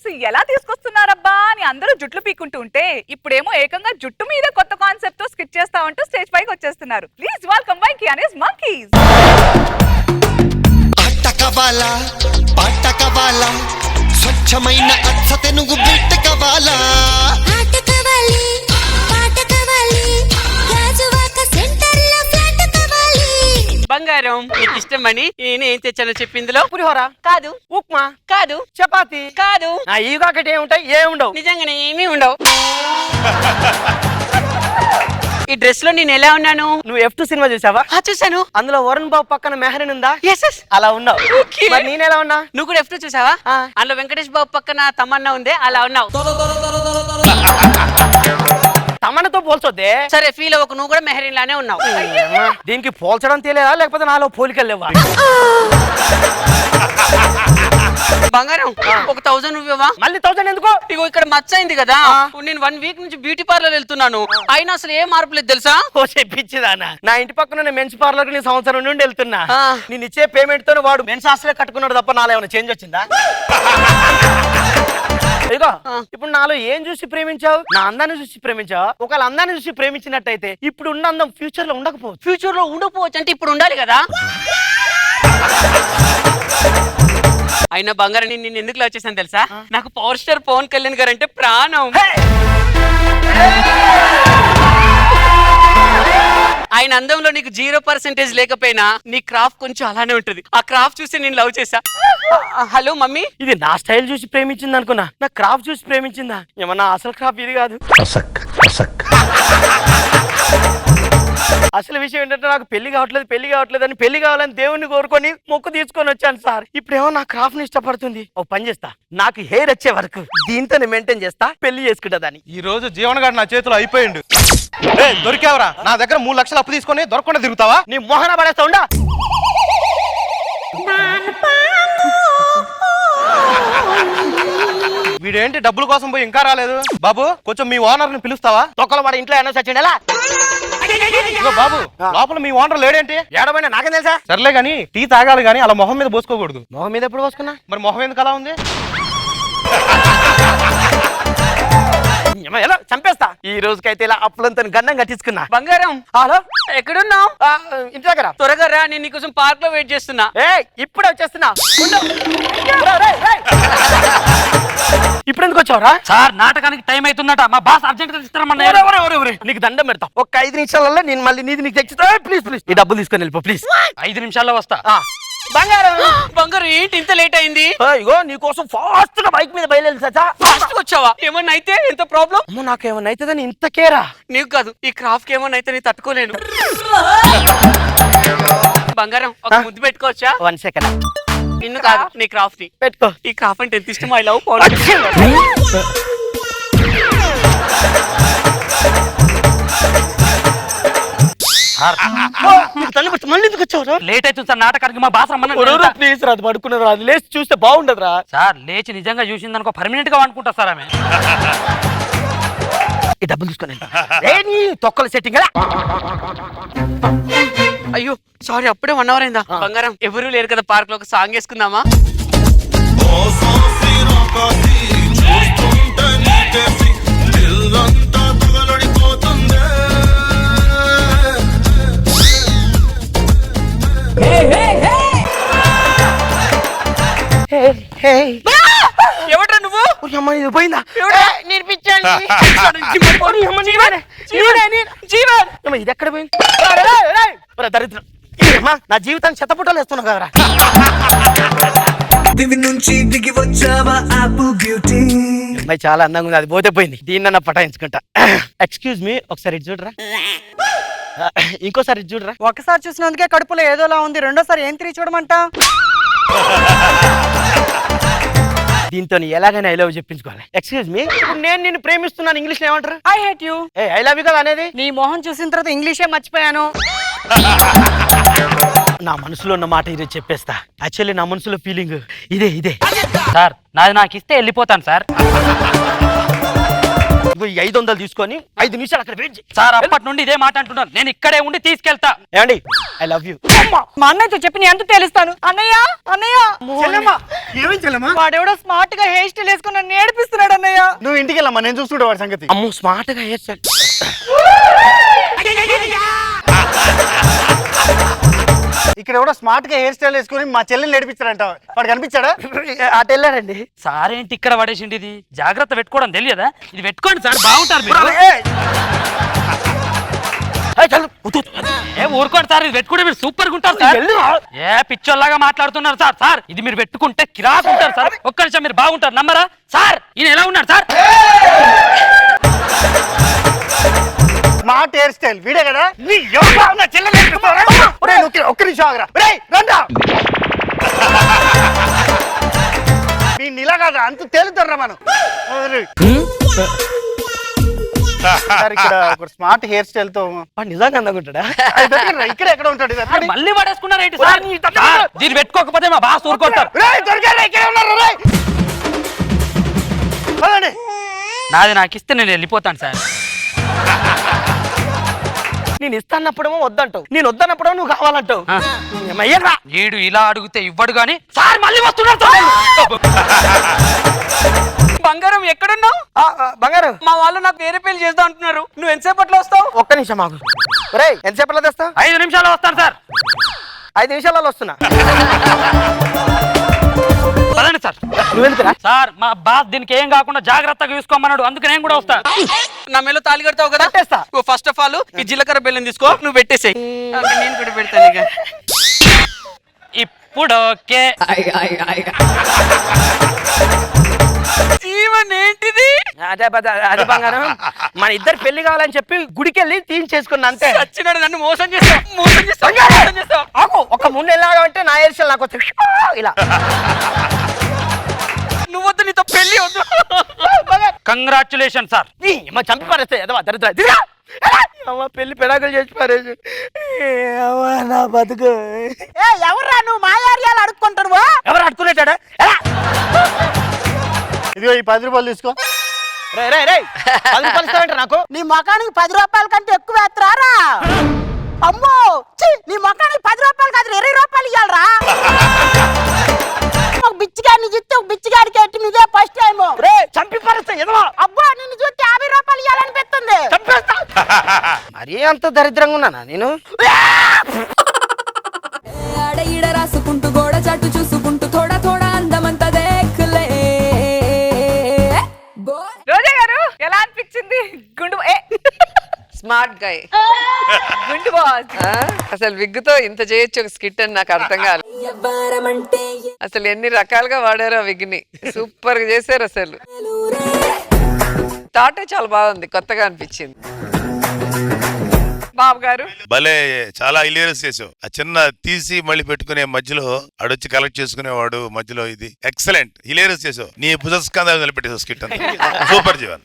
Concepts ఎలా తీసుకొస్తున్నారబ్బా అని అందరూ జుట్లు పీక్కుంటూ ఉంటే ఇప్పుడేమో ఏకంగా జుట్టు మీద కొత్త కాన్సెప్ట్ తో స్కిట్ చేస్తామంటూ స్టేజ్ పైకి వచ్చేస్తున్నారు. Please welcome by Kianis Monkeys. పాట కవాలా స్వచ్ఛమైన అచ్చ తెనుగు బిడ్డ కవాలా బంగారం నీకు ఇష్టమని నేనేం తెచ్చానో చెప్పిందిలో పులిహోర కాదు, ఉప్మా కాదు, చపాతి కాదు, ఈగొకటి ఏముంటాయి ఏముండవు. నిజంగానే ఏమీ ఉండవు. ఈ డ్రెస్ లో నేను ఎలా ఉన్నాను? నువ్వు F2 సినిమా చూసావా? చూసాను. అందులో వరుణ్ బాబు పక్కన మెహరీన్ ఉందా? Yes. అలా ఉన్నావు. Okay. మరి నేను ఎలా ఉన్నా? నువ్వు కూడా F2 చూసావా? అందులో వెంకటేష్ బాబు పక్కన తమన్నా ఉందే అలా ఉన్నావు. తమన్నతో పోల్చొద్దే. సరే ఫీల్ అవ్వకు, నువ్వు కూడా మెహరీన్ లానే ఉన్నావు. దీనికి పోల్చడం తెలియదా లేకపోతే నాలో పోలికలు లేవా? బంగారం ఒక 1000 నువ్వేవా? మళ్ళీ 1000 ఎందుకు? ఇగో ఇక్కడ మచ్చ అయింది కదా, నేను 1 వీక్ నుంచి బ్యూటీ పార్లర్ వెళ్తున్నాను, అయినా అసలు ఏ మార్పు లేదు తెలుసా? ఓ చెప్పించిదానా, నా ఇంటి పక్కన మెన్స్ పార్లర్ ని సంవత్సరం నుండి వెళ్తున్నా. ఆ. నేను ఇచ్చే పేమెంట్ తో వాడు మెన్స్ హాస్టల్ కట్టుకున్నాడు తప్ప నాలో ఏమైనా చేంజ్ వచ్చిందా? ఇదిగో ఇప్పుడు నాలో ఏం చూసి ప్రేమించావు? నా అందాన్ని చూసి ప్రేమించావు. ఒకవేళ అందాన్ని చూసి ప్రేమించినట్టయితే ఇప్పుడు ఉన్న అందం ఫ్యూచర్ లో ఉండకపోవచ్చు. ఫ్యూచర్ లో ఉండకపోవచ్చు అంటే ఇప్పుడు ఉండాలి కదా. అయినా బంగారం నేను ఎందుకు లవ్ చేశాను తెలుసా? నాకు పవర్ స్టార్ పవన్ కళ్యాణ్ గారు అంటే ప్రాణం. ఆయన అందంలో నీకు 0% లేకపోయినా నీ క్రాఫ్ట్ కొంచెం అలానే ఉంటది. ఆ క్రాఫ్ట్ చూసి నేను లవ్ చేశా. హలో మమ్మీ, ఇది నా స్టైల్ చూసి ప్రేమించింది అనుకున్నా, నా క్రాఫ్ట్ చూసి ప్రేమించిందా? ఏమన్నా అసలు క్రాఫ్ట్ ఇది కాదు. అసలు విషయం ఏంటంటే నాకు పెళ్లి కావట్లేదు అని పెళ్లి కావాలని దేవుణ్ణి కోరుకొని మొక్కు తీసుకొని వచ్చాను సార్. ఇప్పుడేమో నా క్రాఫ్ట్ ని ఇష్టపడుతుంది. ఓ పని చేస్తా, నాకు హెయిర్ వచ్చే వరకు దీంతో మెయింటైన్ చేస్తా, పెళ్లి చేసుకుంటా దాన్ని. ఈ రోజు జీవన్ గారు నా చేతిలో అయిపోయిండు. దొరికావరా? నా దగ్గర 3 లక్షలు అప్పు తీసుకొని దొరకకుండా తిరుగుతావా? నీ మొహన పడేస్తా ఉండా. వీడేంటి డబ్బుల కోసం పోయి ఇంకా రాలేదు? బాబు కొంచెం మీ ఓనర్ ని పిలుస్తావా? తొక్కల వాడు ఇంట్లో ఎన్నో సచ్చిండు. ఎలా ఇదిగో బాబు, లోపల మీ ఓనర్ లేడేంటి? ఏడమైనా నాకేం తెలుసా? సర్లే గాని టీ తాగాలి గాని అలా మొహం మీద పోసుకోకూడదు. మొహం మీద ఎప్పుడు పోసుకున్నా? మరి మొహం ఎందుకు అలా ఉంది? ఎలా చంపేస్తా. ఈ రోజుకైతే ఇలా అప్పులంతా గన్నం కట్టించుకున్నా. బంగారం హలో, ఎక్కడున్నావు? ఇంటి దగ్గర. త్వరగా రా, నేను నీకోసం పార్క్ లో వెయిట్ చేస్తున్నా. ఇప్పుడే వచ్చేస్తున్నా. ఇప్పుడు ఎందుకు వచ్చావురా? సార్ నాటకానికి టైం అవుతుందట, మా బాస్ అర్జెంట్ గా ఇస్తారమ్మన్నారు. నీకు దండం పెడతా, ఒక్క 5 నిమిషాలలో నేను మళ్ళీ నీకు తెచ్చుతా. ప్లీజ్ ఈ డబ్బులు తీసుకొని వెళ్ళిపో ప్లీజ్. 5 నిమిషాల్లో వస్తా. బంగారం బంగారం ఏంటి ఇంత లేట్ అయింది? ఇగో నీకోసం ఫాస్ట్ గా బైక్ మీద బయలుదేరి సచ్చా. ఫాస్ట్ వచ్చావా? ఏమన్నా అయితే ఎంత ప్రాబ్లం? అమ్మో, నాకేమన్నా అవుతుందని ఇంత కేరా? నీకు కాదు, ఈ క్రాఫ్ట్ ఏమన్నా అయితే నేను తట్టుకోలేను. బంగారం ఒక ముద్దు పెట్టుకోవచ్చా? 1 సెకండ్. నిన్ను కాదు, నీ క్రాఫ్ట్ ని పెట్టుకో. ఈ క్రాఫ్ట్ అంటే ఎంత ఇష్టం. ఐ లవ్ మళ్ళీ ఎందుకు వచ్చావు? లేట్ అవుతుంది సార్, నాటకానికి మా బాస్ రమ్మన్నారు. ప్లీజ్ రాదు, పడుకున్నారు. అది లేచి చూస్తే బాగుండదురా. సార్ లేచి నిజంగా చూసింది అనుకో పర్మనెంట్ గా అనుకుంటా సార్ ఆమె. ఈ డబ్బులు తీసుకొని తొక్కల సెట్టింగ్. అయ్యో సారీ, అప్పుడే 1 అవర్ అయిందా? బంగారం ఎవరు లేరు కదా పార్క్ లో, ఒక సాంగ్ వేసుకుందామా? ఎవడ్రా నువ్వు? ఇది పోయిందా? ఇది ఎక్కడ పోయింది? దరిద్రం, నా జీవితాన్ని చెత్తపుట్టలు వేస్తున్నావు కదరా. దివి నుంచి దిగి వచ్చావా ఆపిల్ బ్యూటీ. అమ్మాయి చాలా అందంగా ఉంది, అది పోతే పోయింది. దీన్ని పటాయించుకుంటా. ఎక్స్క్యూజ్ మీ, ఒకసారి ఇటు చూడరా. ఇంకోసారి ఇటు చూడరా. ఒకసారి చూసినందుకే కడుపులో ఏదోలా ఉంది, రెండోసారి ఏం తిరిగి చూడమంటా? దీంతో ఎలాగైనా ఐ లవ్ చెప్పించుకోవాలి. ఎక్స్క్యూజ్ మీ, ఇప్పుడు నేను నిన్ను ప్రేమిస్తున్నాను, ఇంగ్లీష్ లో ఏమంటారు? I hate you. I love you కదా అనేది. నీ మొహం చూసిన తర్వాత ఇంగ్లీషే మర్చిపోయాను. నా మనసులో ఉన్న మాట ఈరోజు చెప్పేస్తా. యాక్చువల్లీ నా మనసులో ఫీలింగ్ ఇదే. సార్ నాది నాకు ఇస్తే వెళ్ళిపోతాను సార్. ఈ 500 తీసుకొని 5 నిమిషాలు అక్కడ వెయిట్ చేయి. సార్ అప్పటి నుండి ఇదే మాట అంటున్నాను, నేను ఇక్కడే ఉండి తీసుకెళ్తా. ఏమండి ఐ లవ్ యూ. మా అన్నయ్యతో చెప్పి నేను ఎంత తెలుస్తాను. అన్నయ్య అన్నయ్య ఏమేం చెల్లమ్మా వాడెవడో స్మార్ట్ గా హెయిర్ స్టైల్ వేసుకుని నన్ను ఏడిపిస్తున్నాడు అన్నయ్య. నువ్వు ఇంటికి వెళ్ళమ్మా, నేను చూస్తుండే వాడి సంగతి. అమ్ము స్మార్ట్ గా హెయిర్ స్టైల్. ఇక్కడ ఎవడో స్మార్ట్ గా హెయిర్ స్టైల్ వేసుకుని మా చెల్లెని నడిపించాడంట, వాడు కనిపించాడా? అటు వెళ్ళాడండి. సార్ ఏంటి ఇక్కడ పడేసిండి? ఇది జాగ్రత్త పెట్టుకోవడం తెలియదా? ఇది పెట్టుకోండి సార్, బాగుంటారు మీరు. ఏ ఊరుకోండి సార్, ఇది పెట్టుకుంటే మీరు సూపర్ గా ఉంటారు సార్. ఏ పిచ్చోల్లాగా మాట్లాడుతున్నారు సార్. సార్ ఇది మీరు పెట్టుకుంటే కిరాకు ఉంటారు సార్. ఒక్క నిమిషం, మీరు బాగుంటారు, నమ్మరా సార్? ఈయన ఎలా ఉన్నాడు సార్? స్మార్ట్ హెయిర్ స్టైల్ వీడే కదా. ఒక్క నిమిషం ఆగరా. రండా వీడిని ఇలా కాదు, అంత తేలుతారా మనం. సార్ ఇక్కడ ఒక స్మార్ట్ హెయిర్ స్టైల్ తో వాడు నిజంగా అందకుంటాడా? ఇక్కడ ఎక్కడ ఉంటాడు? ఇది ఎక్కడ? మళ్ళీ పడేసుకున్నారు ఏంటి సార్? దీన్ని పెట్టుకోకపోతే మా బాస్ ఊరుకుంటారు. రేయ్, దొరికారా? ఇక్కడే ఉన్నారు, రేయ్. పదండి. నాది నాకు ఇస్తే నేను వెళ్ళిపోతాను సార్. నేను ఇస్తానప్పుడేమో వద్దంటావు, నేను వద్దన్నప్పుడేమో నువ్వు కావాలంటావు. వీడు ఇలా అడిగితే ఇవ్వడు గాని సార్ మళ్ళీ వస్తున్నారు సార్. బంగారం ఎక్కడున్నావు? బంగారు మా వాళ్ళు నాకు వేరే పెళ్లి చేద్దాం అంటున్నారు, నువ్వు ఎంతసేపట్లో వస్తావు? ఒక్క నిమిషం ఆగు. రేయ్ ఎంతసేపట్లో తెస్తావు? 5 నిమిషాలు వస్తాను సార్. 5 నిమిషాలలో వస్తున్నా. పదండి సార్. నువ్వు ఎందుకురా? సార్ మా బాస్ దీనికి ఏం కాకుండా జాగ్రత్తగా చూసుకోమన్నాడు, అందుకే నేను కూడా వస్తా. నా మేలో తాళి కడతావు కదా? కట్టేస్తా. ఫస్ట్ ఆఫ్ ఆల్ ఈ జీలకర్ర బెల్లం తీసుకో, నువ్వు పెట్టేసేయ్. నేను కూడా పెడతాను ఇక. ఇప్పుడు ఓకే. జీవన్ ఏంటిది? అదే బంగారం, మన ఇద్దరు పెళ్లి కావాలని చెప్పి గుడికి వెళ్ళి తీయించేసుకున్నా అంతే. చచ్చినాడు, నన్ను మోసం చేస్తావు, మోసం చేస్తావు, మోసం చేస్తావు. ఆకు ఒక ముందు ఎలాగంటే నా ఏర్షల్ నాకు వచ్చి ఇలా. నువ్వు వద్దు, నీతో పెళ్లి వద్దు. Congratulation sir. చంపి పారేస్తే ఎదవా దరిద్ర. పెళ్లి పెడాకులు చేసి పారేసి నా బతుకు. ఎవర్రా నువ్వు మా ఏరియాలో అడుక్కుంటాడు? ఎవరు అడుకునేటాడా? ఇదిగో ఈ 10 రూపాయలు తీసుకో. రే రే రే 10 రూపాయలు ఇస్తావంటే నాకు? నీ మొఖానికి 10 రూపాయల కంటే ఎక్కువ వేస్తారా? అమ్మో ఛీ, నీ మొఖానికి 10 రూపాయలు కాదు 20 రూపాయలు ఇవ్వాలరా. ఒక బిచ్చిగాడిని చూస్తే ఒక బిచ్చిగాడికి ఎట్టి మీదే ఫస్ట్ టైం. రే చంపి పారేస్తే ఎదవా. అబ్బా నిన్ను చూస్తే 50 రూపాయలు ఇవ్వాలనిపిస్తుంది. చంపేస్తా. మరీ అంత దరిద్రంగా ఉన్నానా నేను? ఆడ ఈడ రాసుకుంటూ గోడ చాటు చూసుకుంటూ థోడా థోడా అందమంతా దేఖలే. రోజా గారు ఎలా అనిపించింది? గుండు స్మార్ట్ గాయ్, గుండు బాస్. అసలు విగ్గుతో ఇంత చేయొచ్చు ఒక స్కిట్ అని నాకు అర్థం కాలేదు. ఎవ్వరమంటే అసలు ఎన్ని రకాలుగా వాడారో ఆ విగ్ ని, సూపర్ గా చేశారు. అసలు థాటే చాలా బాగుంది, కొత్తగా అనిపించింది. బాబు గారు భలే చాలా హిలేరియస్ చేసావు. ఆ చిన్న తీసి మళ్ళీ పెట్టుకునే మధ్యలో ఆడొచ్చి కలెక్ట్ చేసుకునేవాడు మధ్యలో, ఇది ఎక్సలెంట్ హిలేరియస్ చేసావు. నీ భుజస్కంధాలు నిలబెట్టేసావు స్కిట్ అంతా. సూపర్ జీవన్.